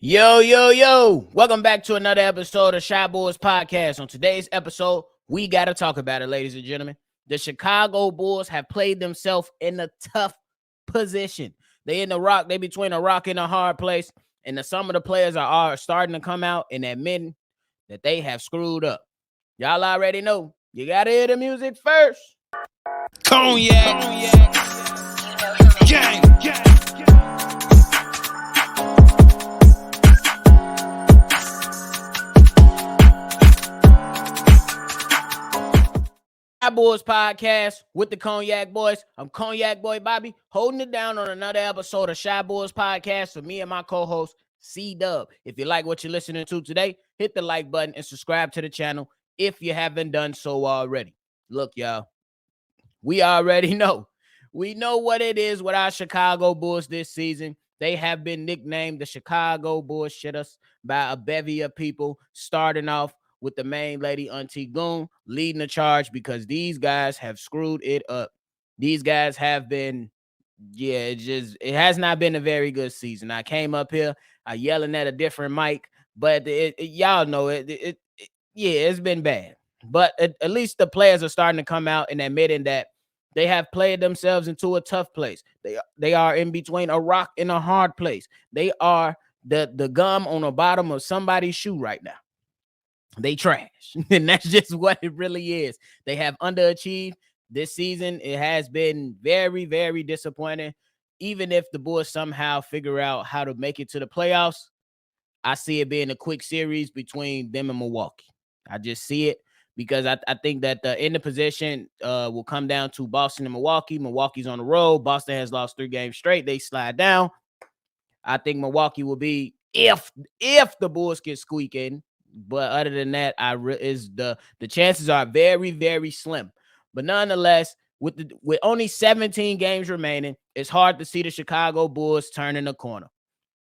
Yo, yo, yo. Welcome back to another episode of Shy Bulls Podcast. On today's episode, we got to talk about it, ladies and gentlemen. The Chicago Bulls have played themselves in a tough position. They between a rock and a hard place. And some of the players are starting to come out and admitting that they have screwed up. Y'all already know. You got to hear the music first. Cognac. Gang. Bulls Podcast with the Cognac Boys. I'm Cognac Boy Bobby, holding it down on another episode of Shy Bulls Podcast for me and my co-host C-Dub. If you like what you're listening to today, hit the like button and subscribe to the channel if you haven't done so already. Look, y'all, we already know. We know what it is with our Chicago Bulls this season. They have been nicknamed the Chicago Bulls Shitters by a bevy of people, starting off with the main lady, Auntie Goon, leading the charge because these guys have screwed it up. These guys have been, it has not been a very good season. I came up here, I yelling at a different mic, but y'all know it's been bad. But at least the players are starting to come out and admitting that they have played themselves into a tough place. They are in between a rock and a hard place. They are the gum on the bottom of somebody's shoe right now. They trash, and that's just what it really is. They have underachieved this season. It has been very, very disappointing. Even if the Bulls somehow figure out how to make it to the playoffs, I see it being a quick series between them and Milwaukee. I just see it because I think that the end of position will come down to Boston and Milwaukee. Milwaukee's on the road. Boston has lost 3 games straight. They slide down. I think Milwaukee will be if the Bulls get squeaking. But other than that, the chances are very, very slim. But nonetheless, with only 17 games remaining, it's hard to see the Chicago Bulls turning the corner.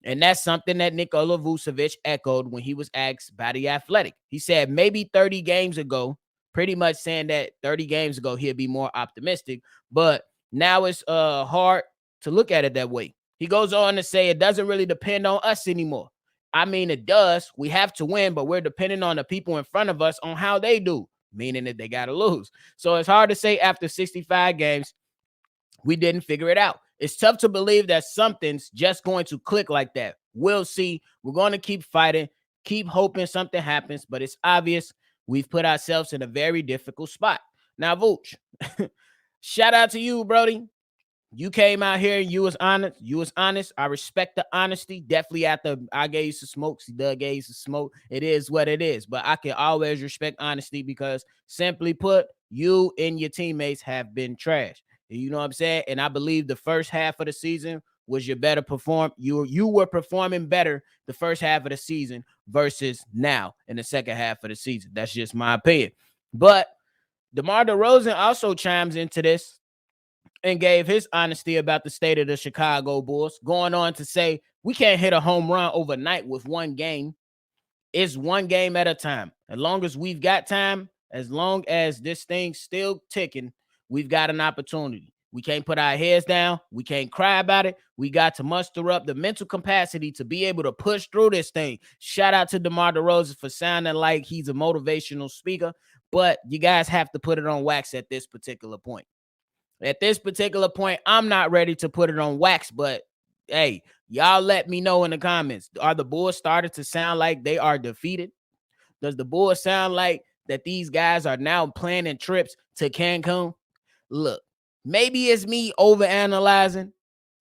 And that's something that Nikola Vucevic echoed when he was asked by The Athletic. He said maybe 30 games ago, pretty much saying that 30 games ago he'd be more optimistic. But now it's hard to look at it that way. He goes on to say it doesn't really depend on us anymore. I mean, it does. We have to win, but we're depending on the people in front of us on how they do, meaning that they got to lose. So it's hard to say after 65 games, we didn't figure it out. It's tough to believe that something's just going to click like that. We'll see. We're going to keep fighting, keep hoping something happens, but it's obvious we've put ourselves in a very difficult spot. Now, Vooch, shout out to you, Brody. You came out here and you was honest. I respect the honesty. Definitely after I gave you some smoke, Doug gave you some smoke. It is what it is. But I can always respect honesty because simply put, you and your teammates have been trash. You know what I'm saying? And I believe the first half of the season was your better perform. You were performing better the first half of the season versus now in the second half of the season. That's just my opinion. But DeMar DeRozan also chimes into this and gave his honesty about the state of the Chicago Bulls, going on to say, we can't hit a home run overnight with one game. It's one game at a time. As long as we've got time, as long as this thing's still ticking, we've got an opportunity. We can't put our heads down. We can't cry about it. We got to muster up the mental capacity to be able to push through this thing. Shout out to DeMar DeRozan for sounding like he's a motivational speaker, but you guys have to put it on wax at this particular point. At this particular point, I'm not ready to put it on wax, but hey, y'all let me know in the comments. Are the Bulls starting to sound like they are defeated? Does the Bulls sound like that these guys are now planning trips to Cancun? Look, maybe it's me overanalyzing,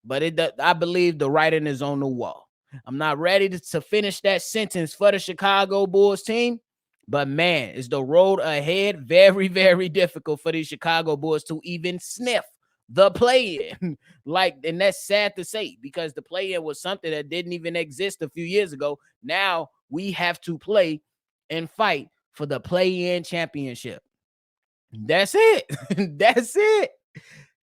but I believe the writing is on the wall. I'm not ready to finish that sentence for the Chicago Bulls team. But man, is the road ahead very, very difficult for the Chicago Bulls to even sniff the play-in. And that's sad to say because the play-in was something that didn't even exist a few years ago. Now we have to play and fight for the play-in championship. That's it. That's it.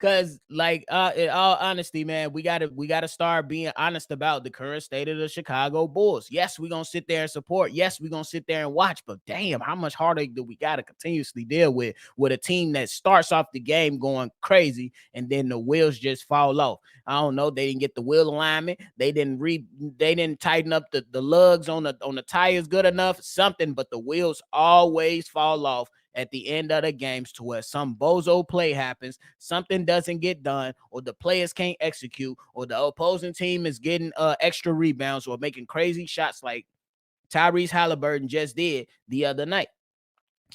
Cause like in all honesty, man, we gotta start being honest about the current state of the Chicago Bulls. Yes, we're gonna sit there and support. Yes, we're gonna sit there and watch, but damn, how much heartache do we gotta continuously deal with a team that starts off the game going crazy and then the wheels just fall off. I don't know. They didn't get the wheel alignment. They didn't tighten up the lugs on the tires good enough, something, but the wheels always fall off at the end of the games to where some bozo play happens, something doesn't get done, or the players can't execute, or the opposing team is getting extra rebounds or making crazy shots like Tyrese Halliburton just did the other night.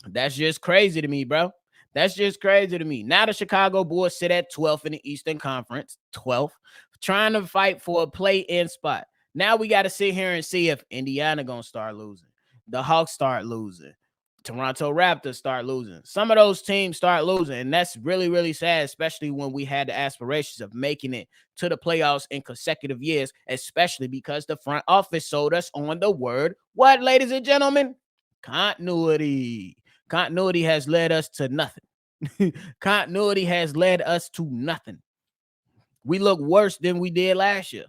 That's just crazy to me, bro. That's just crazy to me. Now the Chicago Bulls sit at 12th in the Eastern Conference, 12th, trying to fight for a play-in spot. Now we got to sit here and see if Indiana going to start losing. The Hawks start losing. Toronto Raptors start losing. Some of those teams start losing, and that's really, really sad, especially when we had the aspirations of making it to the playoffs in consecutive years, especially because the front office sold us on the word, what, ladies and gentlemen? Continuity. Continuity has led us to nothing. Continuity has led us to nothing. We look worse than we did last year.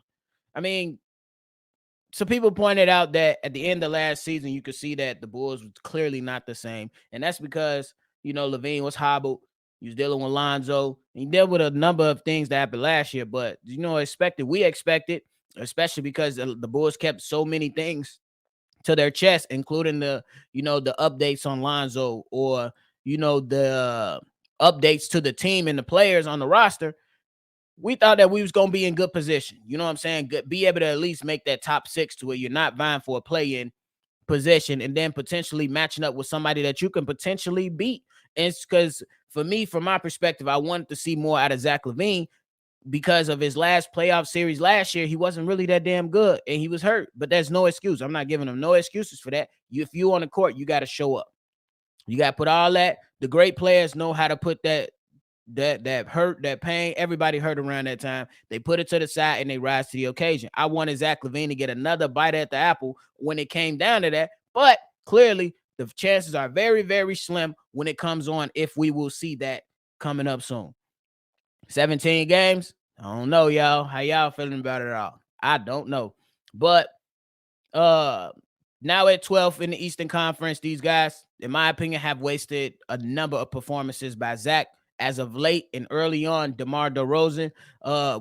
I mean, some people pointed out that at the end of last season, you could see that the Bulls was clearly not the same. And that's because, LaVine was hobbled. He was dealing with Lonzo. He dealt with a number of things that happened last year. But, we expected, especially because the Bulls kept so many things to their chest, including the updates on Lonzo or, the updates to the team and the players on the roster. We thought that we was going to be in good position. You know what I'm saying? Be able to at least make that top 6 to where you're not vying for a play-in position and then potentially matching up with somebody that you can potentially beat. And it's because for me, from my perspective, I wanted to see more out of Zach LaVine because of his last playoff series last year. He wasn't really that damn good and he was hurt, but there's no excuse. I'm not giving him no excuses for that. If you on the court, you got to show up. You got to put all that. The great players know how to put that hurt, that pain, everybody hurt around that time. They put it to the side and they rise to the occasion. I wanted Zach LaVine to get another bite at the apple when it came down to that, but clearly the chances are very, very slim when it comes on if we will see that coming up soon. 17 games. I don't know, y'all. How y'all feeling about it all? I don't know. But now at 12th in the Eastern Conference, these guys, in my opinion, have wasted a number of performances by Zach. As of late and early on, DeMar DeRozan.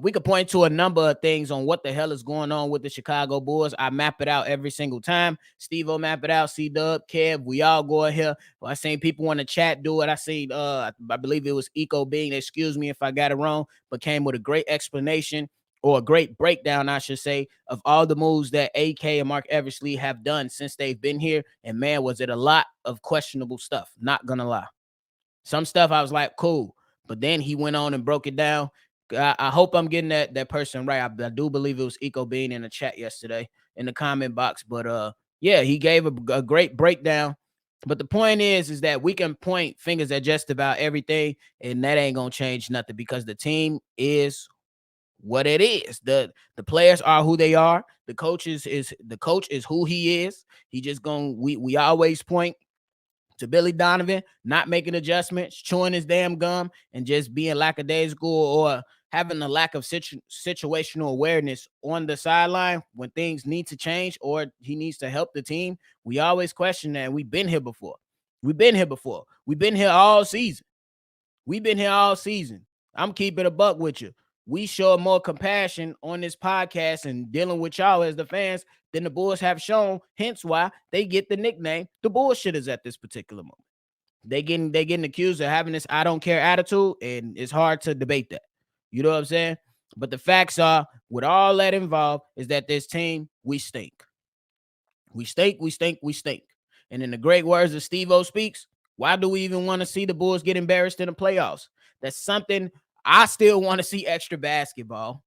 We could point to a number of things on what the hell is going on with the Chicago Bulls. I map it out every single time. Steve-O map it out. C-Dub, Kev, we all go in here. I seen people in the chat do it. I seen, I believe it was Eco Being, excuse me if I got it wrong, but came with a great explanation or a great breakdown, I should say, of all the moves that AK and Mark Eversley have done since they've been here. And man, was it a lot of questionable stuff. Not gonna lie. Some stuff I was like, cool. But then he went on and broke it down. I hope I'm getting that person right. I do believe it was Eco Bean in the chat yesterday in the comment box. But yeah, he gave a great breakdown. But the point is that we can point fingers at just about everything, and that ain't gonna change nothing because the team is what it is. The players are who they are. The coach is who he is. He just we always point to Billy Donovan not making adjustments, chewing his damn gum, and just being lackadaisical or having a lack of situational awareness on the sideline when things need to change or he needs to help the team. We always question that. We've been here before. We've been here all season. I'm keeping a buck with you. We show more compassion on this podcast and dealing with y'all as the fans than the Bulls have shown. Hence why they get the nickname the Bullshitters at this particular moment. They getting accused of having this I don't care attitude, and it's hard to debate that. You know what I'm saying? But the facts are, with all that involved, is that this team, we stink. We stink. And in the great words of Steve-O speaks, why do we even want to see the Bulls get embarrassed in the playoffs? That's something I still want to see extra basketball,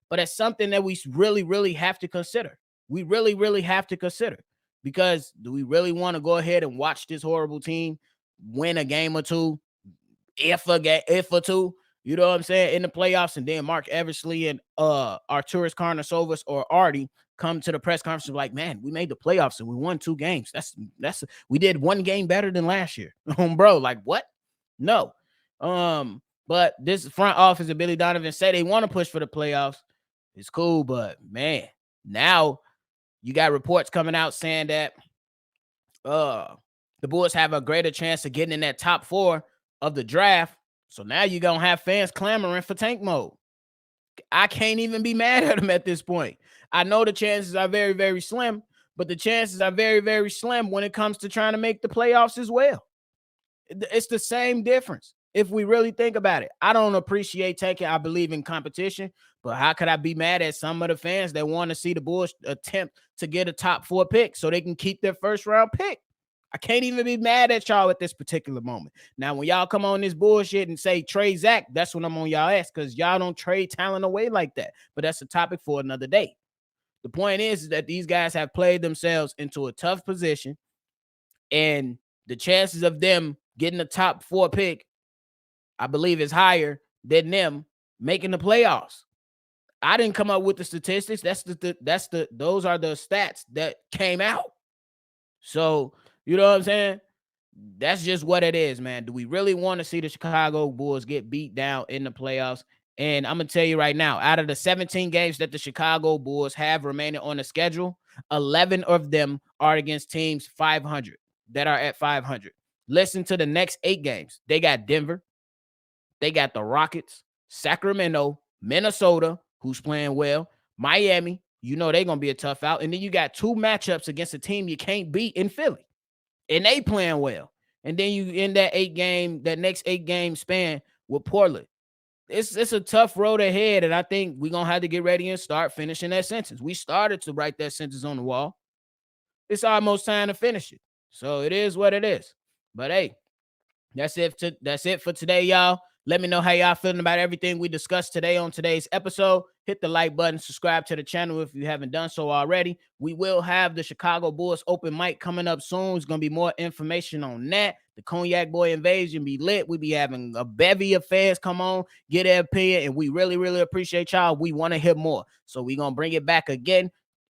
but it's something that we really, really have to consider. We really, really have to consider, because do we really want to go ahead and watch this horrible team win a game or two, if or two, you know what I'm saying, in the playoffs, and then Mark Eversley and Arturas Karnisovas or Artie come to the press conference like, man, we made the playoffs and we won 2 games. We did 1 game better than last year. Bro, like what? No. But this front office and Billy Donovan say they want to push for the playoffs. It's cool, but man, now you got reports coming out saying that the Bulls have a greater chance of getting in that top 4 of the draft. So now you're going to have fans clamoring for tank mode. I can't even be mad at them at this point. I know the chances are very, very slim, but the chances are very, very slim when it comes to trying to make the playoffs as well. It's the same difference. If we really think about it, I don't appreciate tanking. I believe in competition, but how could I be mad at some of the fans that want to see the Bulls attempt to get a top 4 pick so they can keep their first round pick? I can't even be mad at y'all at this particular moment. Now, when y'all come on this bullshit and say trade Zach, that's when I'm on y'all ass, because y'all don't trade talent away like that. But that's a topic for another day. The point is that these guys have played themselves into a tough position, and the chances of them getting a top 4 pick, I believe, is higher than them making the playoffs. I didn't come up with the statistics. Those are the stats that came out. So, you know what I'm saying? That's just what it is, man. Do we really want to see the Chicago Bulls get beat down in the playoffs? And I'm going to tell you right now, out of the 17 games that the Chicago Bulls have remaining on the schedule, 11 of them are against teams 500 that are at 500. Listen to the next 8 games. They got Denver. They got the Rockets, Sacramento, Minnesota, who's playing well, Miami. You know they're going to be a tough out. And then you got 2 matchups against a team you can't beat in Philly. And they playing well. And then you end that next 8 game span with Portland. It's a tough road ahead, and I think we're going to have to get ready and start finishing that sentence. We started to write that sentence on the wall. It's almost time to finish it. So it is what it is. But hey, that's it for today, y'all. Let me know how y'all feeling about everything we discussed today on today's episode. Hit the like button, subscribe to the channel if you haven't done so already. We will have the Chicago Bulls open mic coming up soon. There's going to be more information on that. The Cognac Boy Invasion be lit. We be having a bevy of fans come on, get their opinion, and we really, really appreciate y'all. We want to hear more. So we're going to bring it back again,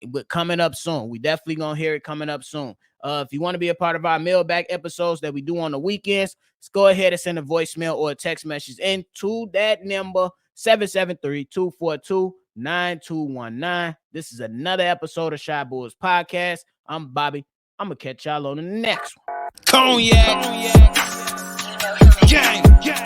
but coming up soon. We definitely going to hear it coming up soon. If you want to be a part of our mailbag episodes that we do on the weekends, let's go ahead and send a voicemail or a text message into that number, 773-242-9219. This is another episode of Shy Bulls Podcast. I'm Bobby. I'm going to catch y'all on the next one. Cognac. Gang.